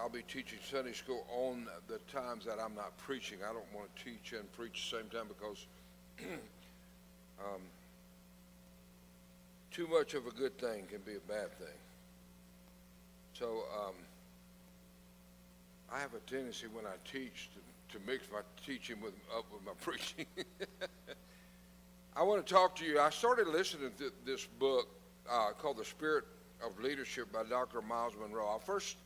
I'll be teaching Sunday school on the times that I'm not preaching. I don't want to teach and preach at the same time because too much of a good thing can be a bad thing. So I have a tendency when I teach to mix my teaching up with my preaching. I want to talk to you. I started listening to this book called The Spirit of Leadership by Dr. Myles Munroe. I first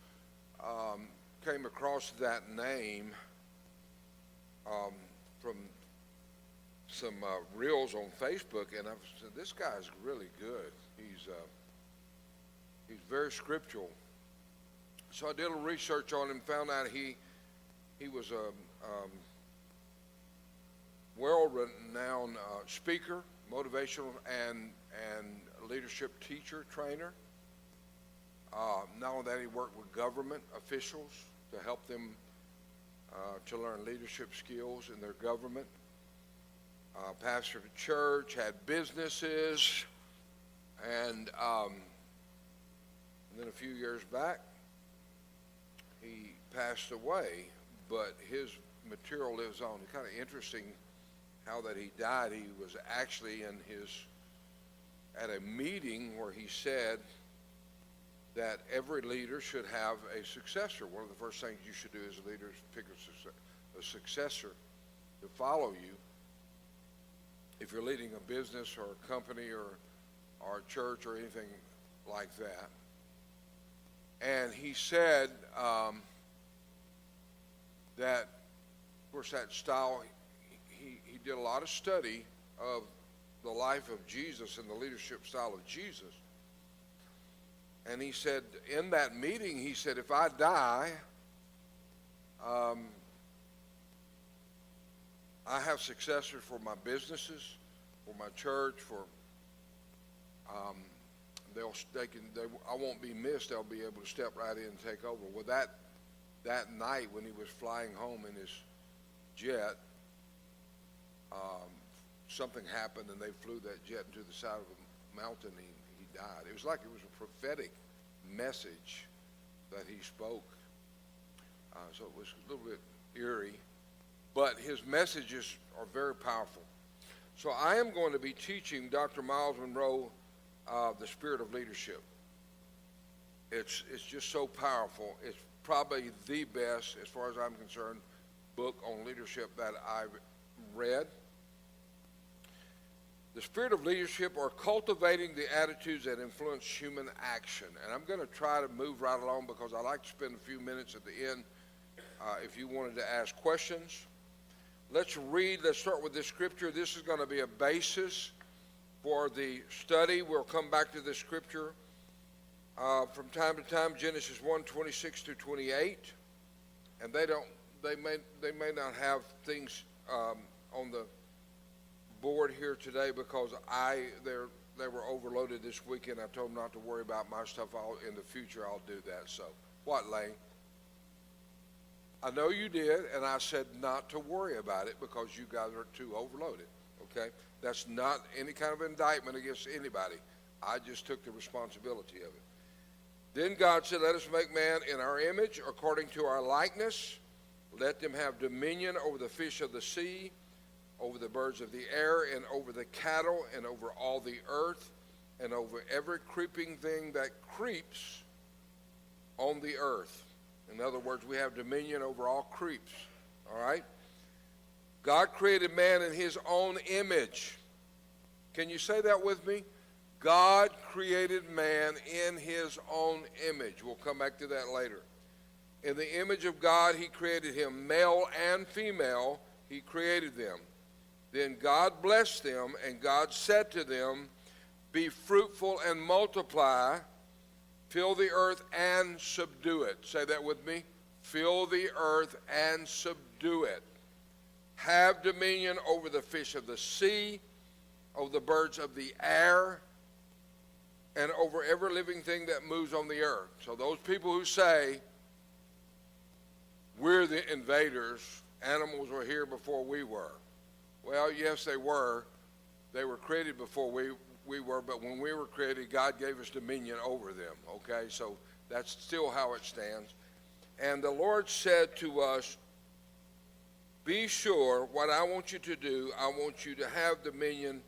came across that name from some reels on Facebook, and I said, this guy's really good. He's very scriptural. So I did a little research on him, found out he was a world-renowned speaker, motivational and leadership teacher, trainer. Not only that, he worked with government officials to help them to learn leadership skills in their government. Pastored a church, had businesses, and then a few years back, he passed away, but his material lives on. It's kind of interesting how that he died. He was actually at a meeting where he said that every leader should have a successor. One of the first things you should do as a leader is pick a successor to follow you. If you're leading a business or a company or a church or anything like that. And he said that, of course, that style, he did a lot of study of the life of Jesus and the leadership style of Jesus. And he said, in that meeting, he said, if I die, I have successors for my businesses, for my church, for I won't be missed. They'll be able to step right in and take over. Well, that night when he was flying home in his jet, something happened and they flew that jet into the side of a mountain. He died. It was like it was a prophetic message that he spoke. So it was a little bit eerie, but his messages are very powerful. So I am going to be teaching Dr. Myles Munroe The Spirit of Leadership. It's just so powerful. It's probably the best, as far as I'm concerned, book on leadership that I've read. The Spirit of Leadership, or cultivating the attitudes that influence human action. And I'm going to try to move right along because I like to spend a few minutes at the end if you wanted to ask questions. Let's read. Let's start with this scripture. This is going to be a basis for the study. We'll come back to this scripture from time to time. Genesis 1:26 through 28, and they may not have things on the board here today because they were overloaded this weekend. I told them not to worry about my stuff. In the future I'll do that. So what, Lane? I know you did, and I said not to worry about it because you guys are too overloaded. Okay, that's not any kind of indictment against anybody. I just took the responsibility of it. Then God said, let us make man in our image, according to our likeness. Let them have dominion over the fish of the sea, over the birds of the air, and over the cattle, and over all the earth, and over every creeping thing that creeps on the earth. In other words, we have dominion over all creeps. All right? God created man in his own image. Can you say that with me? God created man in his own image. We'll come back to that later. In the image of God, he created him. Male and female, he created them. Then God blessed them, and God said to them, be fruitful and multiply, fill the earth and subdue it. Say that with me. Fill the earth and subdue it. Have dominion over the fish of the sea, over the birds of the air, and over every living thing that moves on the earth. So those people who say, we're the invaders, animals were here before we were. Well, yes, they were. They were created before we were, but when we were created, God gave us dominion over them, okay? So that's still how it stands. And the Lord said to us, be sure what I want you to do, I want you to have dominion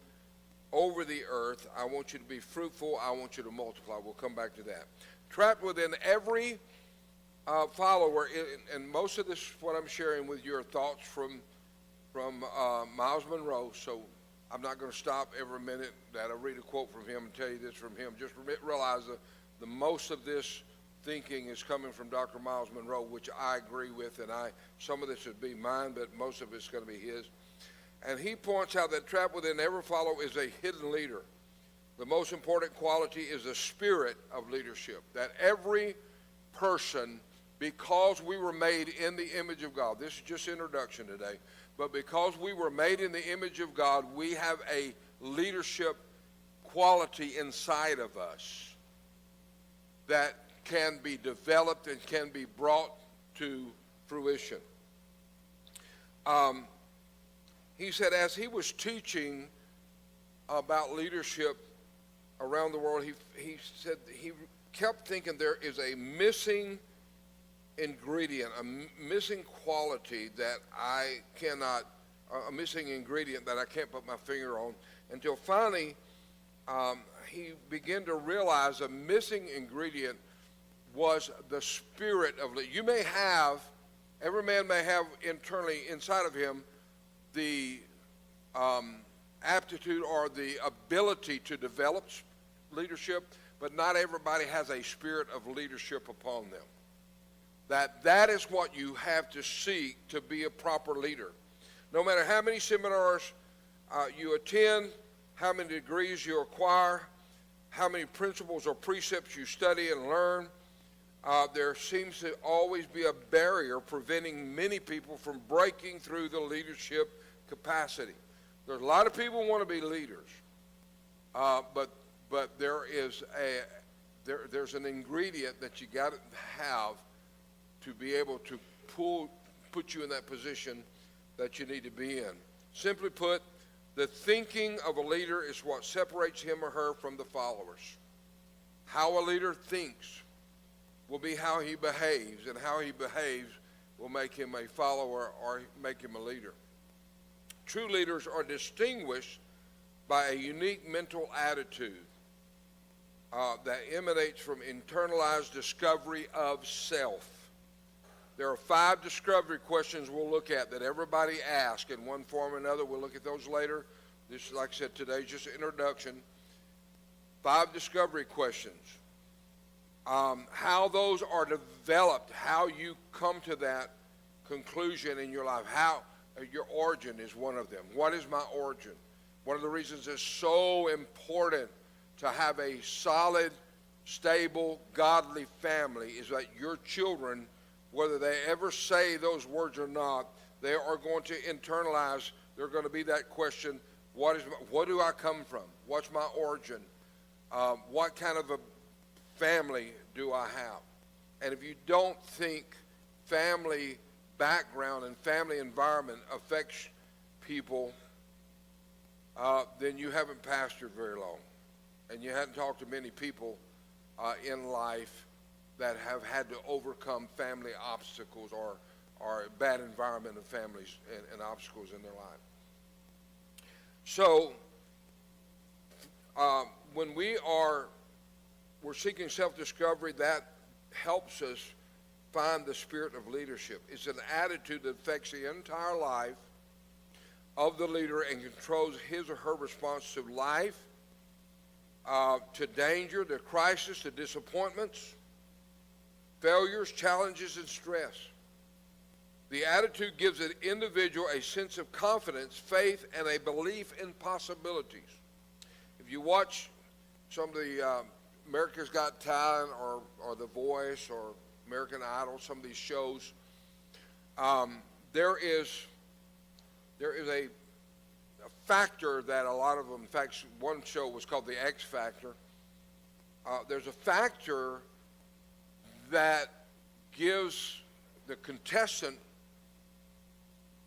over the earth. I want you to be fruitful. I want you to multiply. We'll come back to that. Trapped within every follower, and most of this, what I'm sharing with you, are thoughts from Miles Monroe, so I'm not going to stop every minute that I read a quote from him and tell you this from him. Just realize that the most of this thinking is coming from Dr. Miles Monroe, which I agree with, and some of this would be mine, but most of it's going to be his. And he points out that trapped within every follower is a hidden leader. The most important quality is the spirit of leadership, that every person, because we were made in the image of God, this is just introduction today, but because we were made in the image of God, we have a leadership quality inside of us that can be developed and can be brought to fruition. He said as he was teaching about leadership around the world, he said he kept thinking there is a missing ingredient, a missing quality that I cannot, a missing ingredient that I can't put my finger on, until finally he began to realize a missing ingredient was the spirit of leadership. You may have, every man may have internally inside of him the aptitude or the ability to develop leadership, but not everybody has a spirit of leadership upon them. That is what you have to seek to be a proper leader. No matter how many seminars you attend, how many degrees you acquire, how many principles or precepts you study and learn, there seems to always be a barrier preventing many people from breaking through the leadership capacity. There's a lot of people who want to be leaders, but there's an ingredient that you got to have to be able to put you in that position that you need to be in. Simply put, the thinking of a leader is what separates him or her from the followers. How a leader thinks will be how he behaves, and how he behaves will make him a follower or make him a leader. True leaders are distinguished by a unique mental attitude that emanates from internalized discovery of self. There are 5 discovery questions we'll look at that everybody asks in one form or another. We'll look at those later. This, like I said, today is just an introduction. 5 discovery questions. How those are developed, how you come to that conclusion in your life, how your origin is one of them. What is my origin? One of the reasons it's so important to have a solid, stable, godly family is that your children, whether they ever say those words or not, they are going to internalize. They're going to be that question, what do I come from? What's my origin? What kind of a family do I have? And if you don't think family background and family environment affects people, then you haven't pastored very long. And you hadn't talked to many people in life that have had to overcome family obstacles or bad environment of families and obstacles in their life. So when we're seeking self-discovery, that helps us find the spirit of leadership. It's an attitude that affects the entire life of the leader and controls his or her response to life, to danger, to crisis, to disappointments, failures, challenges, and stress. The attitude gives an individual a sense of confidence, faith, and a belief in possibilities. If you watch some of the America's Got Talent or The Voice or American Idol, some of these shows, there is a factor that a lot of them, in fact, one show was called The X Factor. There's a factor that gives the contestant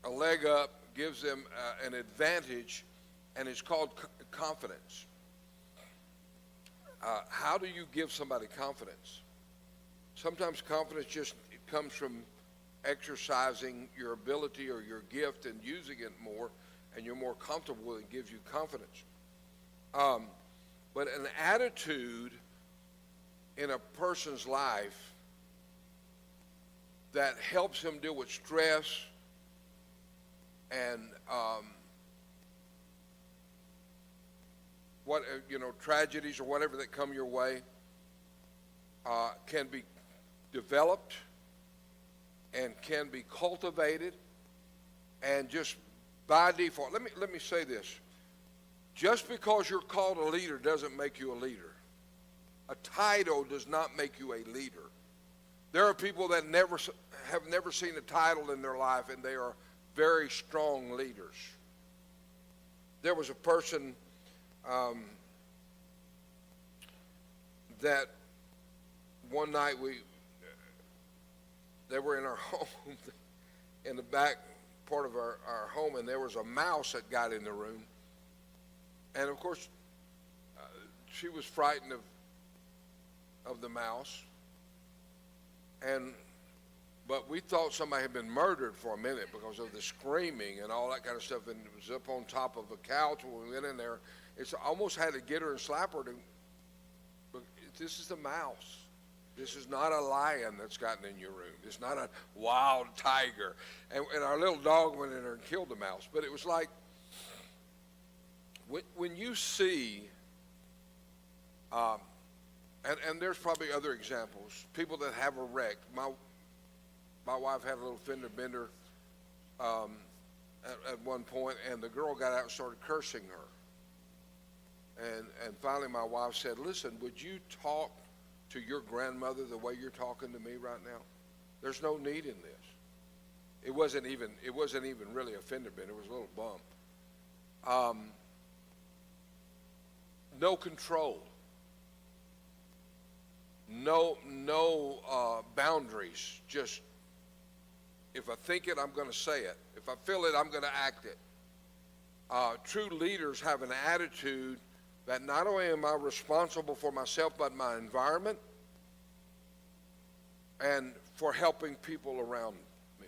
a leg up, gives them an advantage, and it's called confidence. How do you give somebody confidence? Sometimes confidence just comes from exercising your ability or your gift and using it more, and you're more comfortable with it, gives you confidence. But an attitude in a person's life that helps him deal with stress and tragedies or whatever that come your way can be developed and can be cultivated, and just by default. Let me say this. Just because you're called a leader doesn't make you a leader. A title does not make you a leader. There are people that have never seen a title in their life, and they are very strong leaders. There was a person that one night they were in our home, in the back part of our home, and there was a mouse that got in the room. And of course, she was frightened of the mouse. But we thought somebody had been murdered for a minute because of the screaming and all that kind of stuff. And it was up on top of a couch when we went in there. It's almost had to get her and slap her. But this is a mouse. This is not a lion that's gotten in your room. It's not a wild tiger. And our little dog went in there and killed the mouse. But it was like, when you see, and there's probably other examples, people that have a wreck. My wife had a little fender bender at one point, and the girl got out and started cursing her. And finally my wife said, "Listen, would you talk to your grandmother the way you're talking to me right now? There's no need in this." It wasn't even really a fender bender. It was a little bump. No control. No boundaries. Just, if I think it, I'm going to say it. If I feel it, I'm going to act it. True leaders have an attitude that not only am I responsible for myself, but my environment and for helping people around me.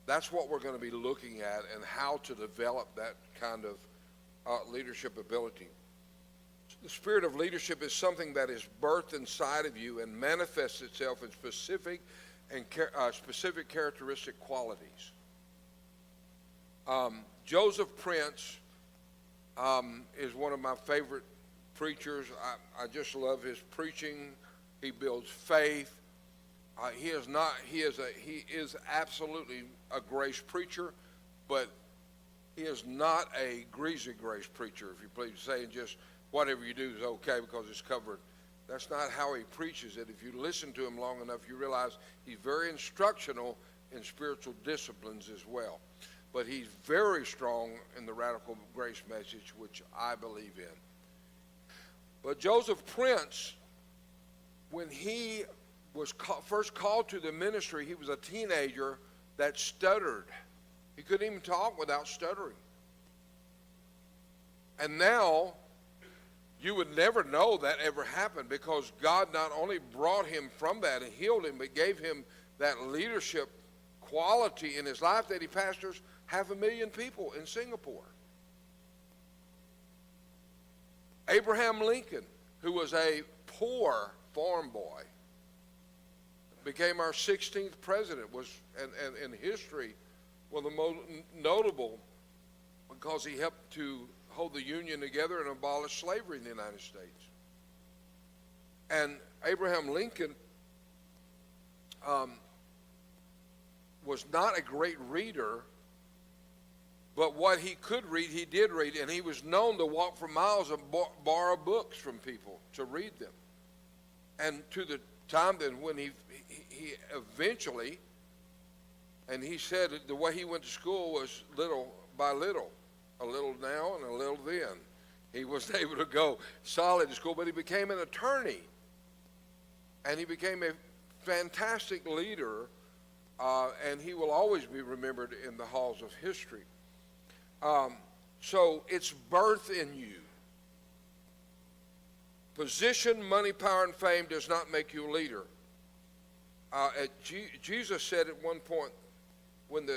That's what we're going to be looking at, and how to develop that kind of leadership ability. The spirit of leadership is something that is birthed inside of you and manifests itself in specific characteristic qualities. Joseph Prince is one of my favorite preachers. I just love his preaching. He builds faith. He is absolutely a grace preacher, but he is not a greasy grace preacher, if you please, saying just whatever you do is okay because it's covered. That's not how he preaches it. If you listen to him long enough, you realize he's very instructional in spiritual disciplines as well. But he's very strong in the radical grace message, which I believe in. But Joseph Prince, when he was first called to the ministry, he was a teenager that stuttered. He couldn't even talk without stuttering. And now, you would never know that ever happened, because God not only brought him from that and healed him, but gave him that leadership quality in his life that he pastors 500,000 people in Singapore. Abraham Lincoln, who was a poor farm boy, became our 16th president, was and in history one of the most notable, because he helped to hold the Union together and abolish slavery in the United States. And Abraham Lincoln was not a great reader, but what he could read, he did read, and he was known to walk for miles and borrow books from people to read them. And to the time then when he eventually, and he said the way he went to school was little by little, a little now and a little then. He was able to go solid to school, but he became an attorney, and he became a fantastic leader, and he will always be remembered in the halls of history. So it's birth in you. Position, money, power, and fame does not make you a leader. Jesus said at one point when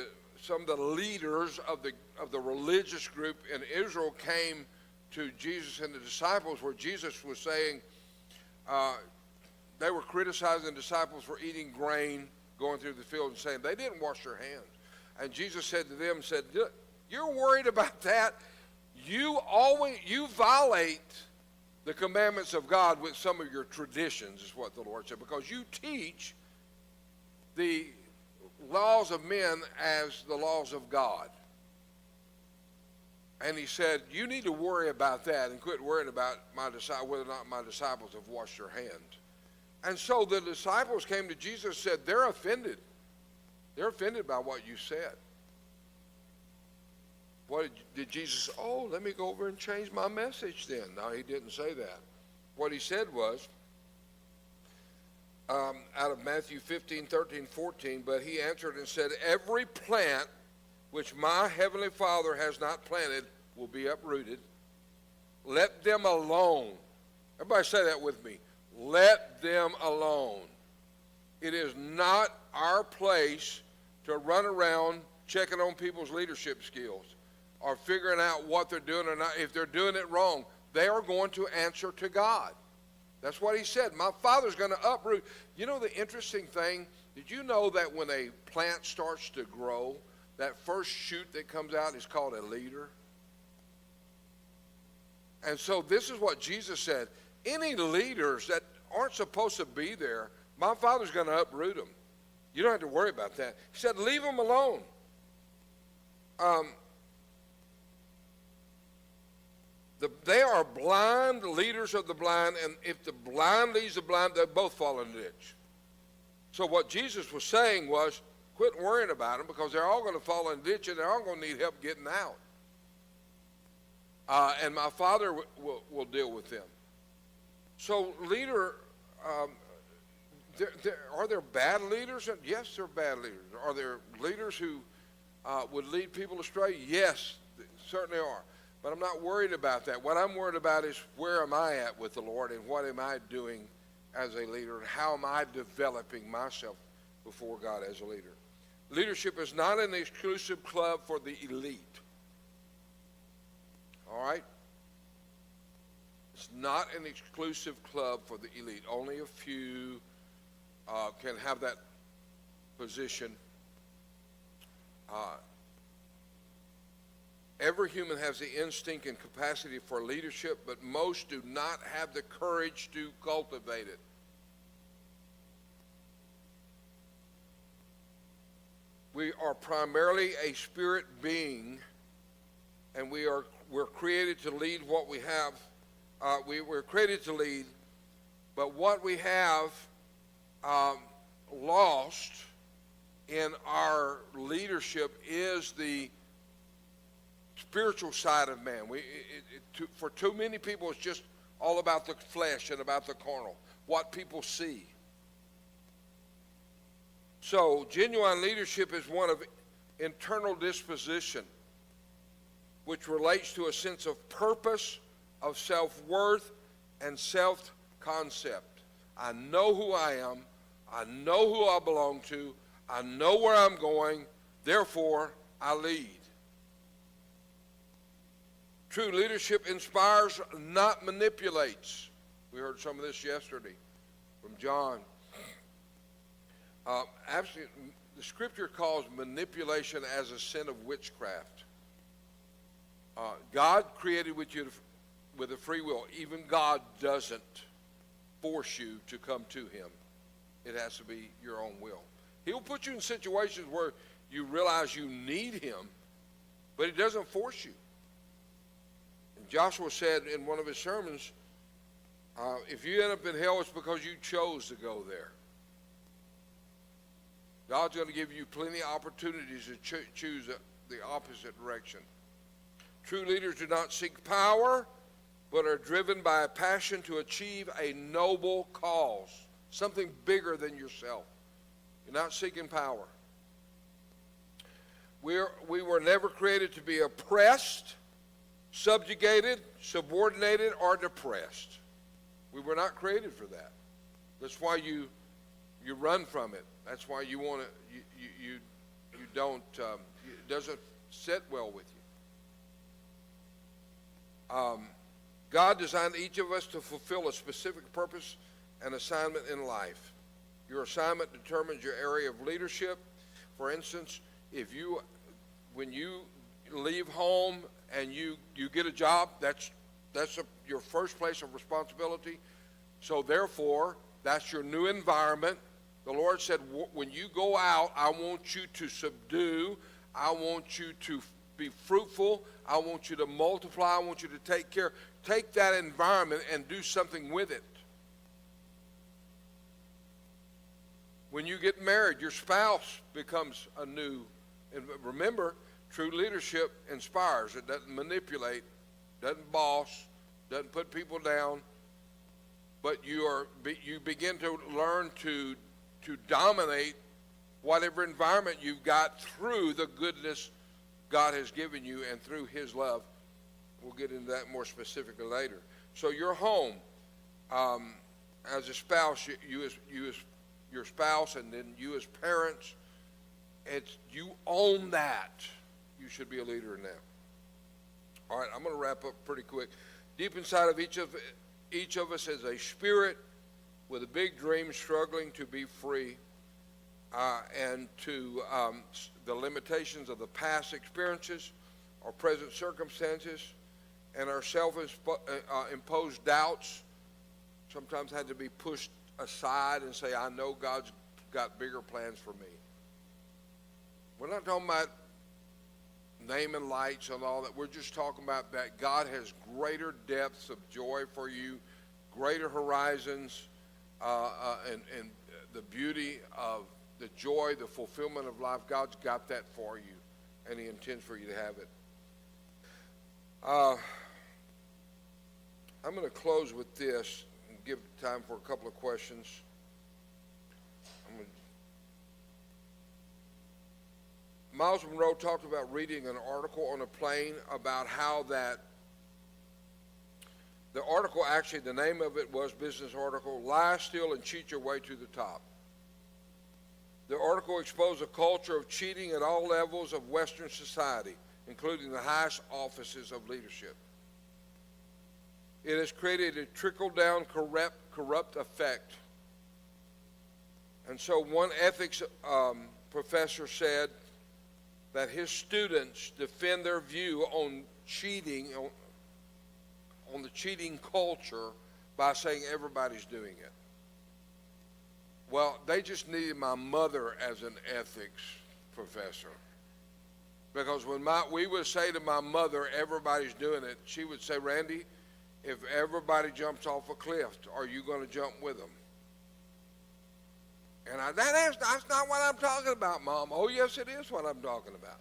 some of the leaders of the religious group in Israel came to Jesus and the disciples, where Jesus was saying they were criticizing the disciples for eating grain, going through the field, and saying they didn't wash their hands. And Jesus said to them, "You're worried about that? You violate the commandments of God with some of your traditions," is what the Lord said, because you teach the laws of men as the laws of God. And he said, you need to worry about that and quit worrying about whether or not my disciples have washed their hands. And so the disciples came to Jesus and said, they're offended. They're offended by what you said. What did Jesus, let me go over and change my message then. No, he didn't say that. What he said was, out of Matthew 15, 13, 14, but he answered and said, every plant which my heavenly Father has not planted will be uprooted. Let them alone. Everybody say that with me. Let them alone. It is not our place to run around checking on people's leadership skills or figuring out what they're doing or not. If they're doing it wrong, they are going to answer to God. That's what he said. My Father's going to uproot. You know the interesting thing? Did you know that when a plant starts to grow, that first shoot that comes out is called a leader? And so this is what Jesus said. Any leaders that aren't supposed to be there, my Father's going to uproot them. You don't have to worry about that. He said, leave them alone. They are blind leaders of the blind, and if the blind leads the blind, they both fall in the ditch. So what Jesus was saying was, quit worrying about them, because they're all going to fall in the ditch and they're all going to need help getting out. And my Father will deal with them. So are there bad leaders? Yes, there are bad leaders. Are there leaders who would lead people astray? Yes, certainly are. But I'm not worried about that. What I'm worried about is where am I at with the Lord, and what am I doing as a leader, and how am I developing myself before God as a leader. Leadership is not an exclusive club for the elite. All right? It's not an exclusive club for the elite. Only a few can have that position. Every human has the instinct and capacity for leadership, but most do not have the courage to cultivate it. We are primarily a spirit being, and we're created to lead what we have. We're created to lead, but what we have lost in our leadership is the spiritual side of man. For too many people, it's just all about the flesh and about the carnal, what people see. So genuine leadership is one of internal disposition, which relates to a sense of purpose, of self-worth, and self-concept. I know who I am. I know who I belong to. I know where I'm going. Therefore, I lead. True leadership inspires, not manipulates. We heard some of this yesterday from John. Absolutely, the Scripture calls manipulation as a sin of witchcraft. God created with a free will. Even God doesn't force you to come to Him. It has to be your own will. He'll put you in situations where you realize you need Him, but He doesn't force you. And Joshua said in one of his sermons, if you end up in hell, it's because you chose to go there. God's going to give you plenty of opportunities to choose the opposite direction. True leaders do not seek power, but are driven by a passion to achieve a noble cause, something bigger than yourself. You're not seeking power. We were never created to be oppressed, subjugated, subordinated, or depressed. We were not created for that. That's why you run from it. That's why you want to, you don't, it doesn't sit well with you. God designed each of us to fulfill a specific purpose and assignment in life. Your assignment determines your area of leadership. For instance, when you leave home and you get a job, that's your first place of responsibility. So therefore, that's your new environment. The Lord said, when you go out, I want you to subdue. I want you to be fruitful. I want you to multiply. I want you to take care. Take that environment and do something with it. When you get married, your spouse becomes a new. And remember, true leadership inspires. It doesn't manipulate, doesn't boss, doesn't put people down. But you begin to learn to dominate whatever environment you've got through the goodness God has given you and through His love. We'll get into that more specifically later. So your home, as a spouse, you as your spouse, and then you as parents, you own that. You should be a leader in that. All right, I'm going to wrap up pretty quick. Deep inside of each of us is a spirit with a big dream, struggling to be free, and to the limitations of the past experiences, our present circumstances, and our self-imposed doubts. Sometimes had to be pushed aside and say, I know God's got bigger plans for me. We're not talking about naming lights and all that. We're just talking about that God has greater depths of joy for you, greater horizons, and the beauty of the joy, the fulfillment of life. God's got that for you, and He intends for you to have it. I'm going to close with this and give time for a couple of questions. Miles Monroe talked about reading an article on a plane about how that the article, actually the name of it was business article, Lie, Steal, and Cheat Your Way to the Top. The article exposed a culture of cheating at all levels of Western society, including the highest offices of leadership. It has created a trickle-down corrupt effect. And so one ethics professor said that his students defend their view on cheating, on the cheating culture, by saying everybody's doing it. Well, they just needed my mother as an ethics professor. Because when we would say to my mother, everybody's doing it, she would say, Randy, if everybody jumps off a cliff, are you going to jump with them? And that's not what I'm talking about, Mom. Oh, yes, it is what I'm talking about.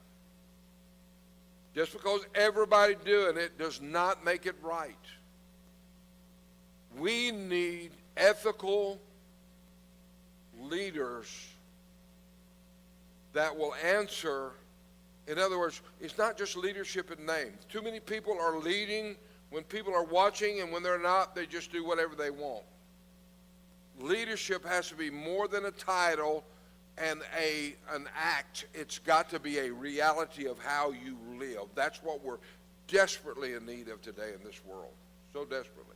Just because everybody's doing it does not make it right. We need ethical leaders that will answer. In other words, it's not just leadership in name. Too many people are leading when people are watching, and when they're not, they just do whatever they want. Leadership has to be more than a title and an act. It's got to be a reality of how you live. That's what we're desperately in need of today in this world. So desperately.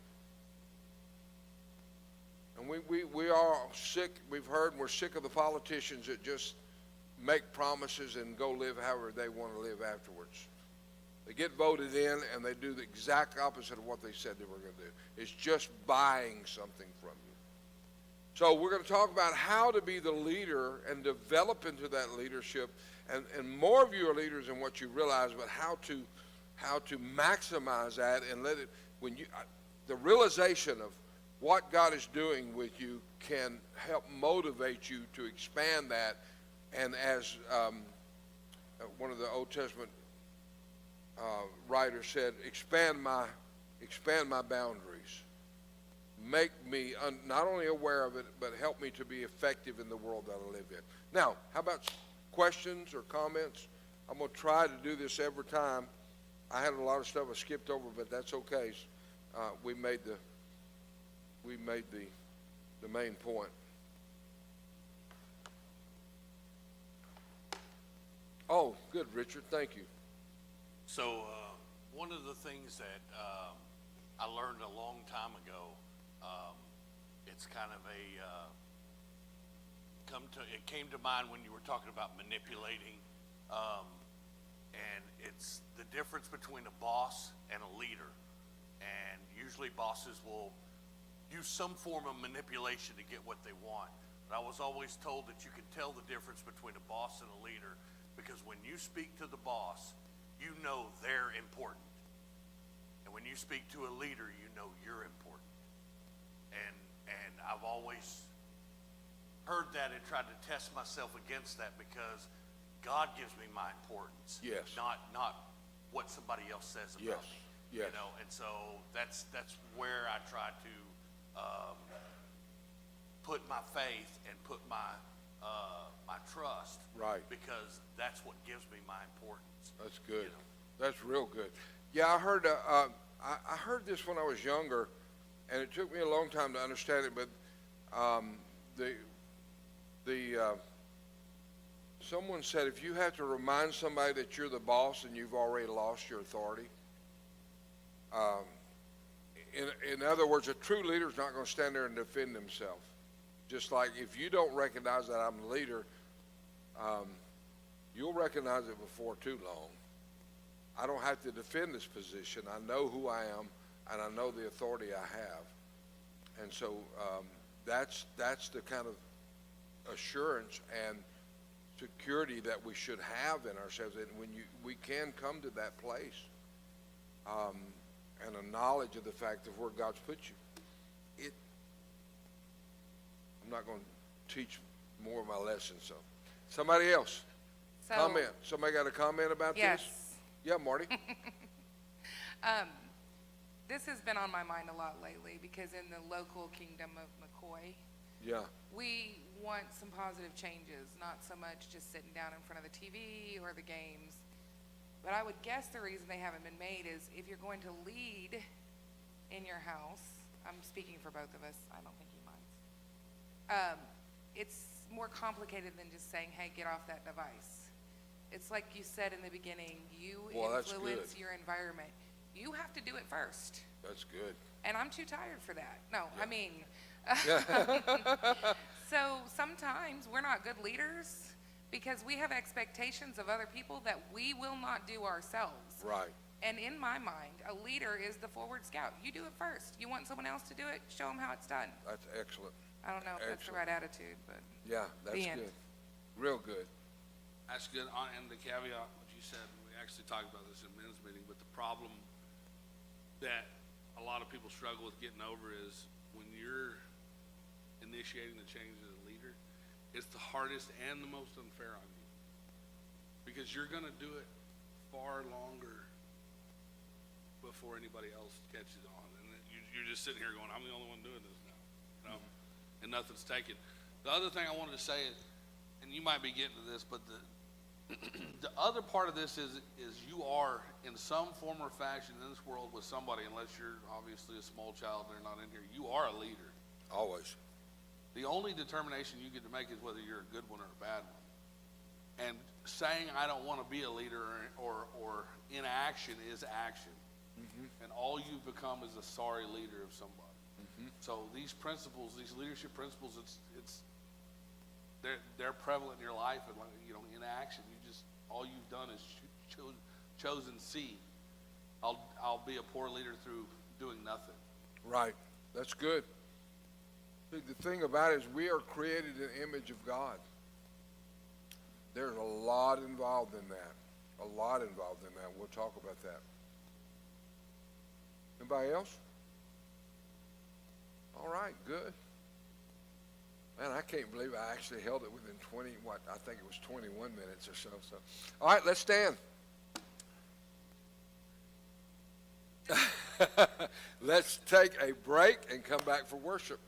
And we are sick, we've heard, and we're sick of the politicians that just make promises and go live however they want to live afterwards. They get voted in and they do the exact opposite of what they said they were going to do. It's just buying something from you. So we're going to talk about how to be the leader and develop into that leadership. And more of you are leaders than what you realize, but how to maximize that and let it, the realization of what God is doing with you can help motivate you to expand that. And as one of the Old Testament writers said, expand my boundaries. Make me not only aware of it, but help me to be effective in the world that I live in. Now, how about questions or comments? I'm going to try to do this every time. I had a lot of stuff I skipped over, but that's okay. We made the main point. Oh, good, Richard, thank you. So, one of the things that I learned a long time ago, it's kind of it came to mind when you were talking about manipulating, and it's the difference between a boss and a leader. And usually bosses will use some form of manipulation to get what they want. But I was always told that you can tell the difference between a boss and a leader, because when you speak to the boss, you know they're important. And when you speak to a leader, you know you're important. And I've always heard that and tried to test myself against that, because God gives me my importance. Yes. Not what somebody else says about me. Yes. You know, and so that's where I try to put my faith and put my my trust. Right. Because that's what gives me my importance. That's good. You know. That's real good. Yeah, I heard I heard this when I was younger, and it took me a long time to understand it. But someone said, if you have to remind somebody that you're the boss, and you've already lost your authority. In other words, a true leader is not going to stand there and defend himself. Just like if you don't recognize that I'm the leader, you'll recognize it before too long. I don't have to defend this position. I know who I am, and I know the authority I have. And so that's the kind of assurance and security that we should have in ourselves. And when we can come to that place, and a knowledge of the fact of where God's put you. I'm not going to teach more of my lessons. So, somebody else, comment. Somebody got a comment about yes. this? Yeah, Marty. This has been on my mind a lot lately, because in the local kingdom of McCoy, Yeah. we want some positive changes, not so much just sitting down in front of the TV or the games. But I would guess the reason they haven't been made is if you're going to lead in your house, I'm speaking for both of us, I don't think he minds. It's more complicated than just saying, hey, get off that device. It's like you said in the beginning, you Well, influence that's good. your environment. You have to do it first. That's good. And I'm too tired for that. No, Yeah. I mean, so sometimes we're not good leaders because we have expectations of other people that we will not do ourselves. Right. And in my mind, a leader is the forward scout. You do it first. You want someone else to do it, show them how it's done. That's excellent. I don't know if that's the right attitude, but Yeah, that's The end. good. Real good. That's good. And the caveat, what you said, we actually talked about this in men's meeting, but the problem that a lot of people struggle with getting over is when you're initiating the change as a leader, it's the hardest and the most unfair on you. Because you're going to do it far longer before anybody else catches on. And then you're just sitting here going, I'm the only one doing this now. You know? And nothing's taken. The other thing I wanted to say is, and you might be getting to this, but the other part of this is you are in some form or fashion in this world with somebody, unless you're obviously a small child and they're not in here, you are a leader. Always. The only determination you get to make is whether you're a good one or a bad one. And saying I don't want to be a leader or inaction is action. Mm-hmm. And all you've become is a sorry leader of somebody. Mm-hmm. So these principles, these leadership principles, they're prevalent in your life, and in action, all you've done is chosen C. I'll be a poor leader through doing nothing. Right. That's good. The thing about it is we are created in the image of God. There's a lot involved in that. A lot involved in that. We'll talk about that. Anybody else? All right, good. Man, I can't believe I actually held it within I think it was 21 minutes or so. All right, let's stand. Let's take a break and come back for worship.